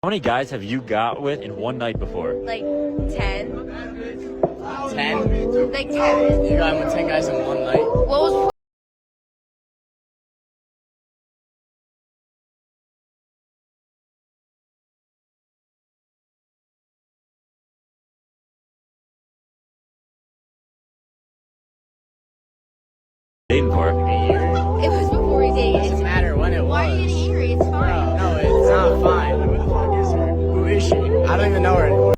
many guys have you got with in one night before? Like 10. 10? Like 10. You got with 10 guys in one night? What was Dating for? it was before we dated. Doesn't matter when it was. Why are you getting angry? It's fine. No, it's not fine. Who the fuck is her? Who is she? I don't even know her anymore.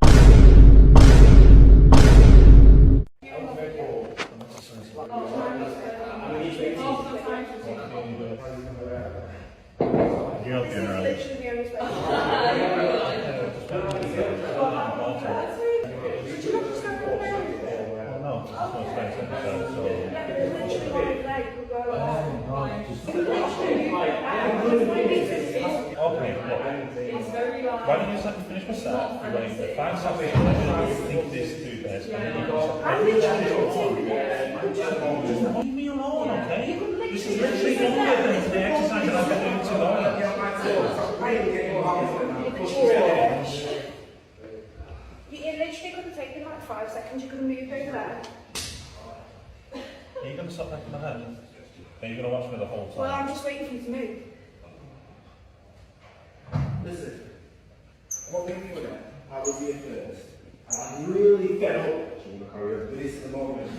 You're up here early. No, okay, look. Why don't you just let me finish my set? You're going to find something that you think this do this, and then you leave me alone, okay? This is literally the exercise that I've been doing too long. You literally couldn't take me like 5 seconds, you couldn't move over there. Are you going to stop making my head? Are you going to watch me the whole time? Well, I'm just waiting for you to move. Listen, what we do that, I was here first, and I'm really fed up, but this is the moment.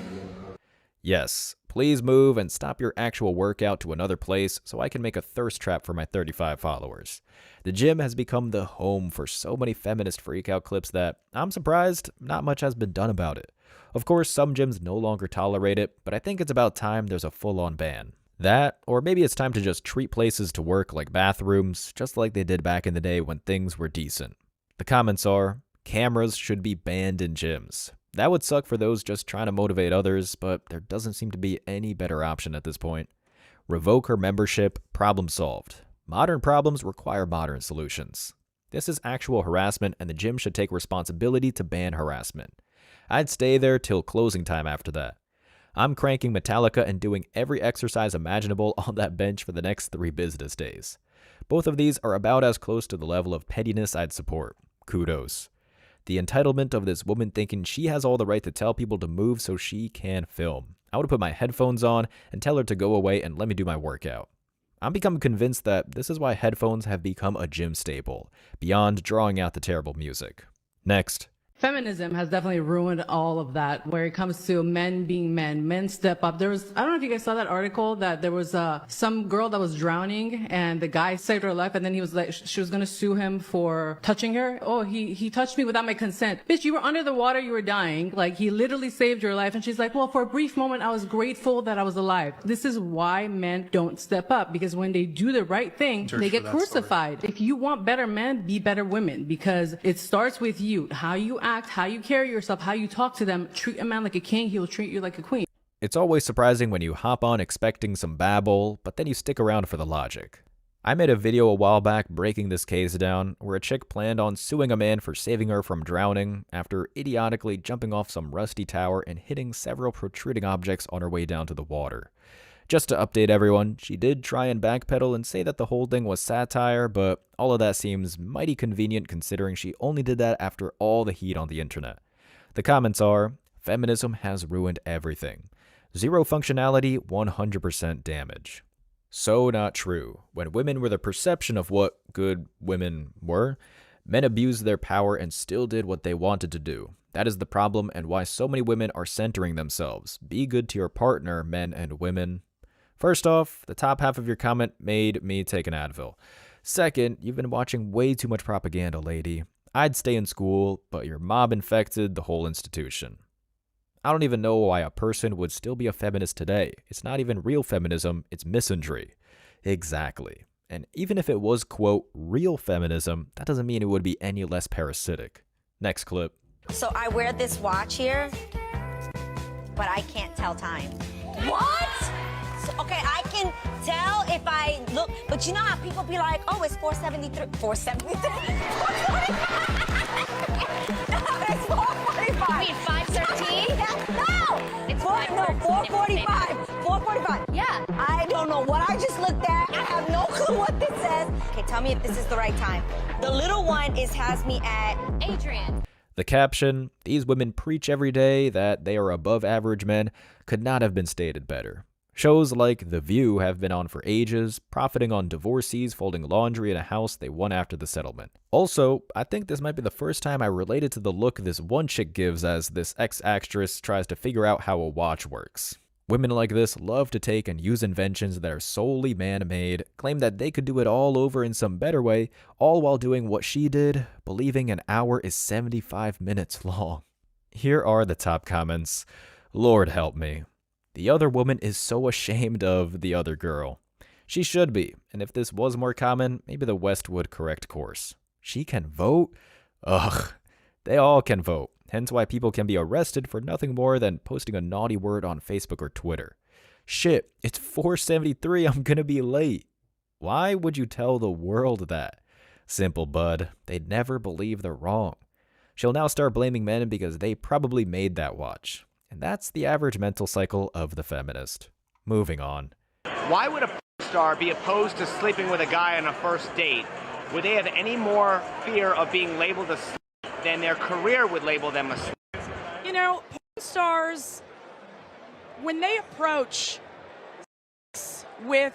Yes, please move and stop your actual workout to another place so I can make a thirst trap for my 35 followers. The gym has become the home for so many feminist freakout clips that I'm surprised not much has been done about it. Of course, some gyms no longer tolerate it, but I think it's about time there's a full-on ban. That, or maybe it's time to just treat places to work like bathrooms, just like they did back in the day when things were decent. The comments are, cameras should be banned in gyms. That would suck for those just trying to motivate others, but there doesn't seem to be any better option at this point. Revoke her membership, problem solved. Modern problems require modern solutions. This is actual harassment, and the gym should take responsibility to ban harassment. I'd stay there till closing time after that. I'm cranking Metallica and doing every exercise imaginable on that bench for the next 3 business days. Both of these are about as close to the level of pettiness I'd support. Kudos. The entitlement of this woman thinking she has all the right to tell people to move so she can film. I would put my headphones on and tell her to go away and let me do my workout. I'm becoming convinced that this is why headphones have become a gym staple, beyond drawing out the terrible music. Next. Feminism has definitely ruined all of that where it comes to men being men. Men step up. I don't know if you guys saw that article that there was some girl that was drowning and the guy saved her life, and then he was like, she was going to sue him for touching her. Oh, he touched me without my consent. Bitch, you were under the water, you were dying. Like, he literally saved your life. And she's like, well, for a brief moment, I was grateful that I was alive. This is why men don't step up, because when they do the right thing, they get crucified. If you want better men, be better women, because it starts with you. How you act, how you carry yourself, how you talk to them. Treat a man like a king, he will treat you like a queen. It's always surprising when you hop on expecting some babble, but then you stick around for the logic. I made a video a while back breaking this case down, where a chick planned on suing a man for saving her from drowning after idiotically jumping off some rusty tower and hitting several protruding objects on her way down to the water. Just to update everyone, she did try and backpedal and say that the whole thing was satire, but all of that seems mighty convenient considering she only did that after all the heat on the internet. The comments are, feminism has ruined everything. 0 functionality, 100% damage. So not true. When women were the perception of what good women were, men abused their power and still did what they wanted to do. That is the problem and why so many women are centering themselves. Be good to your partner, men and women. First off, the top half of your comment made me take an Advil. Second, you've been watching way too much propaganda, lady. I'd stay in school, but your mob infected the whole institution. I don't even know why a person would still be a feminist today. It's not even real feminism, it's misandry. Exactly. And even if it was, quote, real feminism, that doesn't mean it would be any less parasitic. Next clip. So I wear this watch here, but I can't tell time. What? So, okay, I can tell if I look, but you know how people be like, oh, it's 473. 473? No, it's 445. You mean 513? No! It's 445. 445. Yeah. I don't know what I just looked at. I have no clue what this says. Okay, Tell me if this is the right time. The little one has me at Adrian. The caption, "These women preach every day that they are above average men," could not have been stated better. Shows like The View have been on for ages, profiting on divorcees folding laundry in a house they won after the settlement. Also, I think this might be the first time I related to the look this one chick gives as this ex-actress tries to figure out how a watch works. Women like this love to take and use inventions that are solely man-made, claim that they could do it all over in some better way, all while doing what she did, believing an hour is 75 minutes long. Here are the top comments. Lord help me. The other woman is so ashamed of the other girl. She should be, and if this was more common, maybe the West would correct course. She can vote? Ugh. They all can vote, hence why people can be arrested for nothing more than posting a naughty word on Facebook or Twitter. Shit, it's 4:73, I'm gonna be late. Why would you tell the world that? Simple, bud. They'd never believe they're wrong. She'll now start blaming men because they probably made that watch. And that's the average mental cycle of the feminist. Moving on. Why would a star be opposed to sleeping with a guy on a first date? Would they have any more fear of being labeled a than their career would label them a? You know, porn stars, when they approach with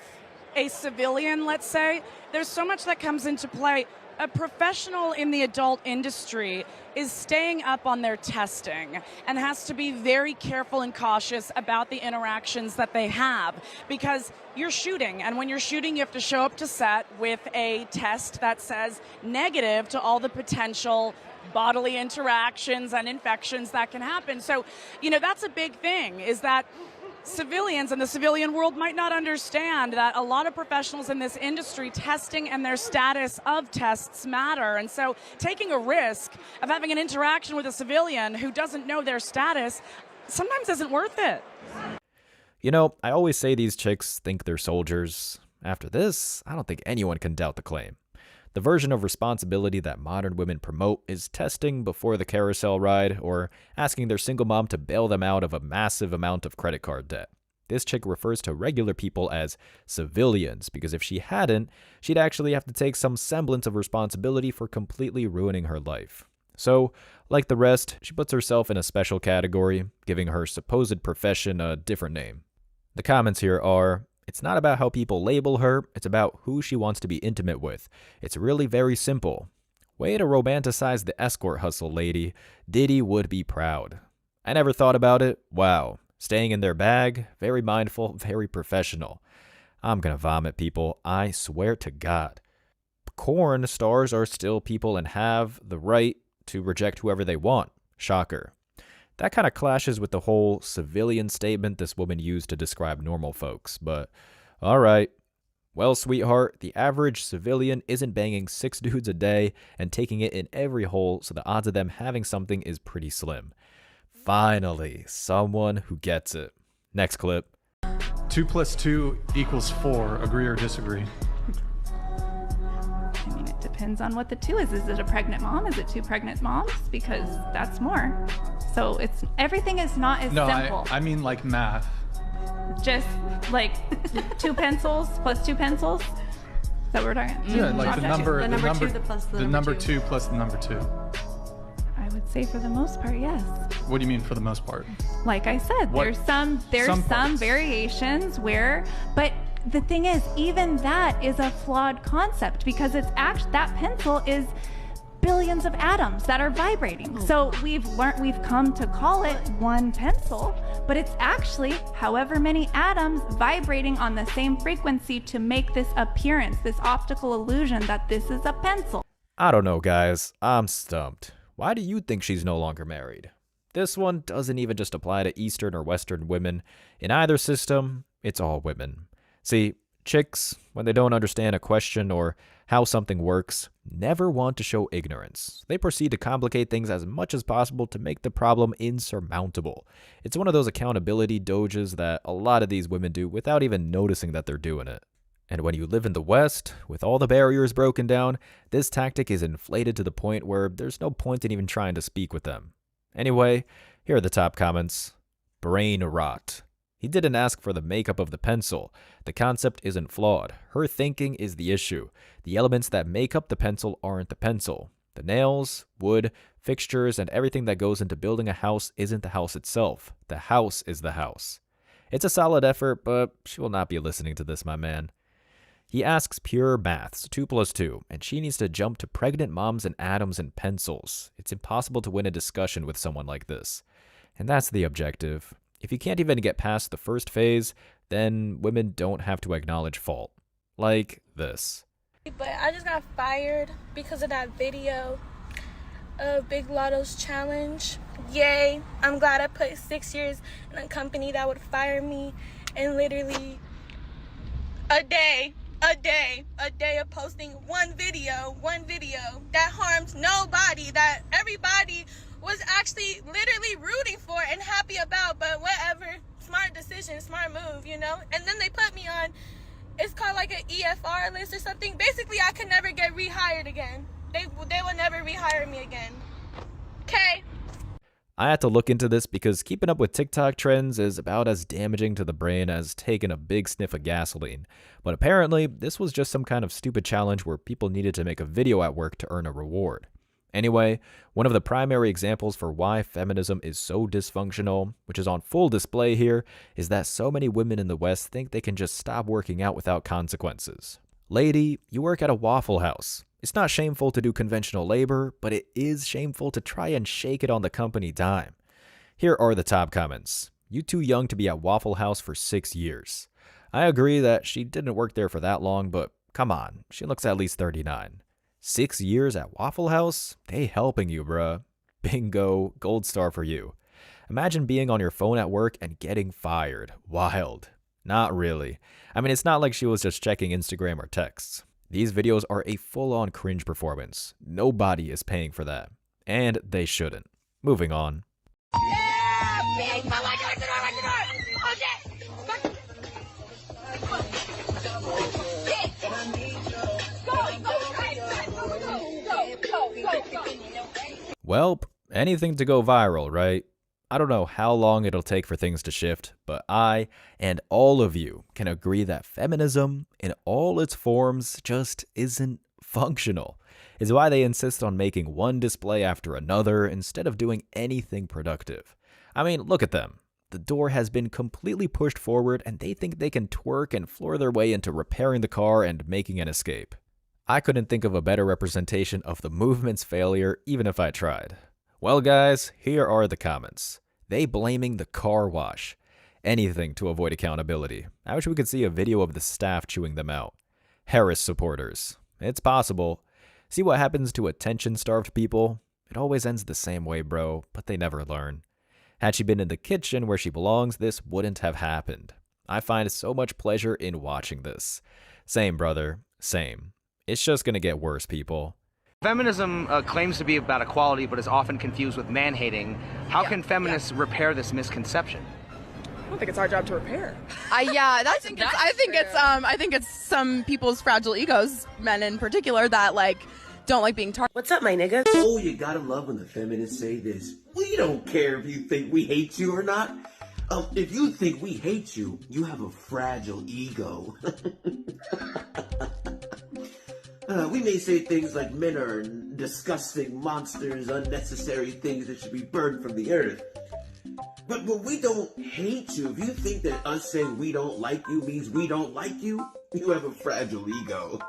a civilian, let's say, there's so much that comes into play. A professional in the adult industry is staying up on their testing and has to be very careful and cautious about the interactions that they have because you're shooting, and when you're shooting you have to show up to set with a test that says negative to all the potential bodily interactions and infections that can happen. So, you know, that's a big thing, is that civilians in the civilian world might not understand that a lot of professionals in this industry, testing and their status of tests matter. And so taking a risk of having an interaction with a civilian who doesn't know their status sometimes isn't worth it. You know, I always say these chicks think they're soldiers. After this, I don't think anyone can doubt the claim. The version of responsibility that modern women promote is testing before the carousel ride or asking their single mom to bail them out of a massive amount of credit card debt. This chick refers to regular people as civilians because if she hadn't, she'd actually have to take some semblance of responsibility for completely ruining her life. So, like the rest, she puts herself in a special category, giving her supposed profession a different name. The comments here are, "It's not about how people label her, it's about who she wants to be intimate with. It's really very simple. Way to romanticize the escort hustle, lady. Diddy would be proud. I never thought about it. Wow. Staying in their bag, very mindful, very professional. I'm gonna vomit, people. I swear to God. Porn stars are still people and have the right to reject whoever they want. Shocker. That kind of clashes with the whole civilian statement this woman used to describe normal folks, but alright. Well, sweetheart, the average civilian isn't banging 6 dudes a day and taking it in every hole, so the odds of them having something is pretty slim. Finally, someone who gets it. Next clip. 2 + 2 = 4. Agree or disagree? I mean, it depends on what the 2 is. Is it a pregnant mom? Is it 2 pregnant moms? Because that's more. So everything is not as simple. I mean like math. Just like 2 pencils plus 2 pencils? Is that what we're talking about? Yeah, like the number 2 plus the number 2. I would say for the most part, yes. What do you mean for the most part? Like I said, there's some variations where, but the thing is, even that is a flawed concept because it's actually, that pencil is billions of atoms that are vibrating. So we've come to call it one pencil, but it's actually however many atoms vibrating on the same frequency to make this appearance, this optical illusion that this is a pencil. I don't know, guys. I'm stumped. Why do you think she's no longer married? This one doesn't even just apply to Eastern or Western women. In either system, it's all women. See, chicks, when they don't understand a question or how something works, never want to show ignorance. They proceed to complicate things as much as possible to make the problem insurmountable. It's one of those accountability doges that a lot of these women do without even noticing that they're doing it. And when you live in the West, with all the barriers broken down, this tactic is inflated to the point where there's no point in even trying to speak with them. Anyway, here are the top comments. Brain rot. He didn't ask for the makeup of the pencil. The concept isn't flawed. Her thinking is the issue. The elements that make up the pencil aren't the pencil. The nails, wood, fixtures, and everything that goes into building a house isn't the house itself. The house is the house. It's a solid effort, but she will not be listening to this, my man. He asks pure maths, 2 plus 2, and she needs to jump to pregnant moms and atoms and pencils. It's impossible to win a discussion with someone like this. And that's the objective. If you can't even get past the first phase, then women don't have to acknowledge fault. Like this. But I just got fired because of that video of Big Lotto's challenge. Yay, I'm glad I put 6 years in a company that would fire me, and literally a day of posting one video that harmed nobody, that everybody was actually literally rooting for and happy about, but whatever, smart decision, smart move, you know? And then they put me on, it's called like an EFR list or something. Basically, I could never get rehired again. They will never rehire me again. Okay. I had to look into this because keeping up with TikTok trends is about as damaging to the brain as taking a big sniff of gasoline. But apparently, this was just some kind of stupid challenge where people needed to make a video at work to earn a reward. Anyway, one of the primary examples for why feminism is so dysfunctional, which is on full display here, is that so many women in the West think they can just stop working out without consequences. Lady, you work at a Waffle House. It's not shameful to do conventional labor, but it is shameful to try and shake it on the company dime. Here are the top comments. You too young to be at Waffle House for 6 years. I agree that she didn't work there for that long, but come on, she looks at least 39. 6 years at Waffle House? They helping you, bruh. Bingo, gold star for you. Imagine being on your phone at work and getting fired. Wild. Not really. I mean, it's not like she was just checking Instagram or texts. These videos are a full-on cringe performance. Nobody is paying for that. And they shouldn't. Moving on. Welp, anything to go viral, right? I don't know how long it'll take for things to shift, but I and all of you can agree that feminism in all its forms just isn't functional. It's why they insist on making one display after another instead of doing anything productive. I mean, look at them. The door has been completely pushed forward and they think they can twerk and floor their way into repairing the car and making an escape. I couldn't think of a better representation of the movement's failure even if I tried. Well guys, here are the comments. They blaming the car wash. Anything to avoid accountability. I wish we could see a video of the staff chewing them out. Harris supporters. It's possible. See what happens to attention-starved people? It always ends the same way, bro, but they never learn. Had she been in the kitchen where she belongs, this wouldn't have happened. I find so much pleasure in watching this. Same, brother. Same. It's just gonna get worse, people. Feminism claims to be about equality, but is often confused with man-hating. How can feminists repair this misconception? I don't think it's our job to repair. Yeah, I think it's some people's fragile egos, men in particular, that don't like being targeted. What's up, my nigga? Oh, you gotta love when the feminists say this. We don't care if you think we hate you or not. If you think we hate you, you have a fragile ego. We may say things like men are disgusting monsters, unnecessary things that should be burned from the earth. But we don't hate you. If you think that us saying we don't like you means we don't like you, you have a fragile ego.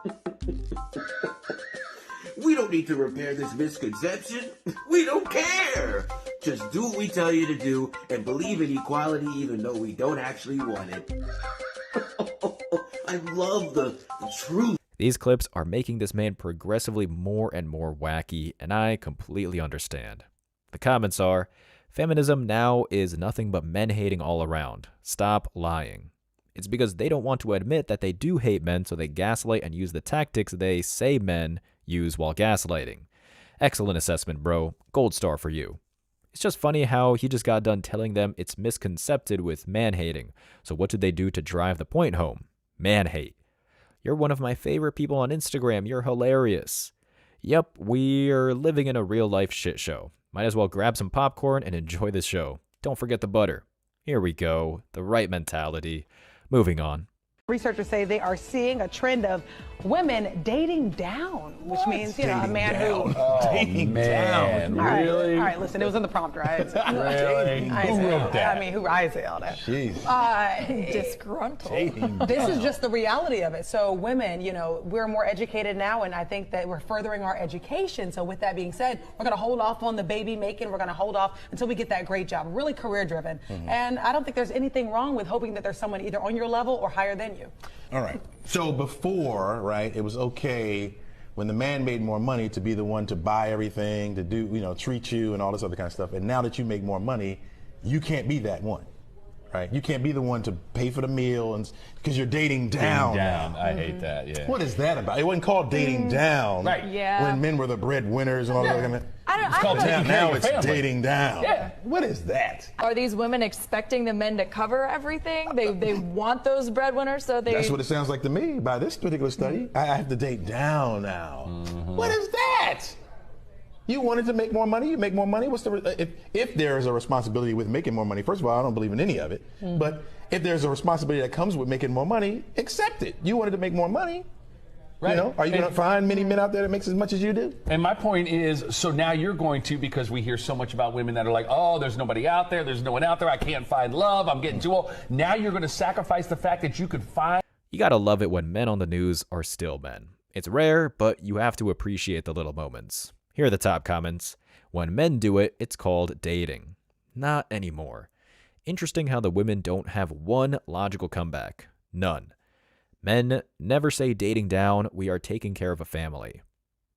We don't need to repair this misconception. We don't care. Just do what we tell you to do and believe in equality even though we don't actually want it. I love the truth. These clips are making this man progressively more and more wacky, and I completely understand. The comments are, feminism now is nothing but men hating all around. Stop lying. It's because they don't want to admit that they do hate men, so they gaslight and use the tactics they say men use while gaslighting. Excellent assessment, bro. Gold star for you. It's just funny how he just got done telling them it's misconcepted with man-hating. So what did they do to drive the point home? Man-hate. You're one of my favorite people on Instagram. You're hilarious. Yep, we're living in a real-life shit show. Might as well grab some popcorn and enjoy this show. Don't forget the butter. Here we go. The right mentality. Moving on. Researchers say they are seeing a trend of women dating down, which means, a man who... Dating down. Really? All right, listen, it was in the prompt, right? Really? Who wrote that? I mean, I say all that. Jeez. Disgruntled. This is just the reality of it. So women, we're more educated now, and I think that we're furthering our education. So with that being said, we're going to hold off on the baby making. We're going to hold off until we get that great job, really career driven. And I don't think there's anything wrong with hoping that there's someone either on your level or higher than you. All right. So before, right, it was okay when the man made more money to be the one to buy everything, to do, treat you and all this other kind of stuff. And now that you make more money, you can't be that one, right? You can't be the one to pay for the meal and because you're dating down. I hate that, yeah. What is that about? It wasn't called dating down. Right. Yeah. When men were the breadwinners and all that kind of It's called taking care now of it's your family. dating down. Yeah. What is that? Are these women expecting the men to cover everything? They want those breadwinners, so they... That's what it sounds like to me by this particular study. I have to date down now. What is that? You wanted to make more money, you make more money. What's the if there is a responsibility with making more money? First of all, I don't believe in any of it. But if there's a responsibility that comes with making more money, accept it. You wanted to make more money. Right. Are you going to find many men out there that makes as much as you do? And my point is, so now you're going to, because we hear so much about women that are like, oh, there's nobody out there, there's no one out there, I can't find love, I'm getting too old. Now you're going to sacrifice the fact that you could find... You gotta love it when men on the news are still men. It's rare, but you have to appreciate the little moments. Here are the top comments. When men do it, it's called dating. Not anymore. Interesting how the women don't have one logical comeback. None. Men never say dating down, we are taking care of a family.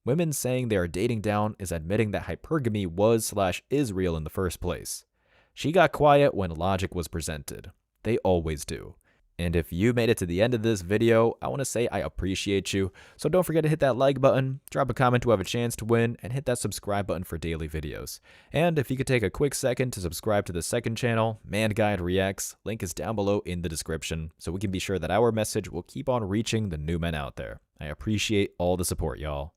Women saying they are dating down is admitting that hypergamy was/is real in the first place. She got quiet when logic was presented. They always do. And if you made it to the end of this video, I want to say I appreciate you. So don't forget to hit that like button, drop a comment to have a chance to win, and hit that subscribe button for daily videos. And if you could take a quick second to subscribe to the second channel, Man Guide Reacts, link is down below in the description, so we can be sure that our message will keep on reaching the new men out there. I appreciate all the support, y'all.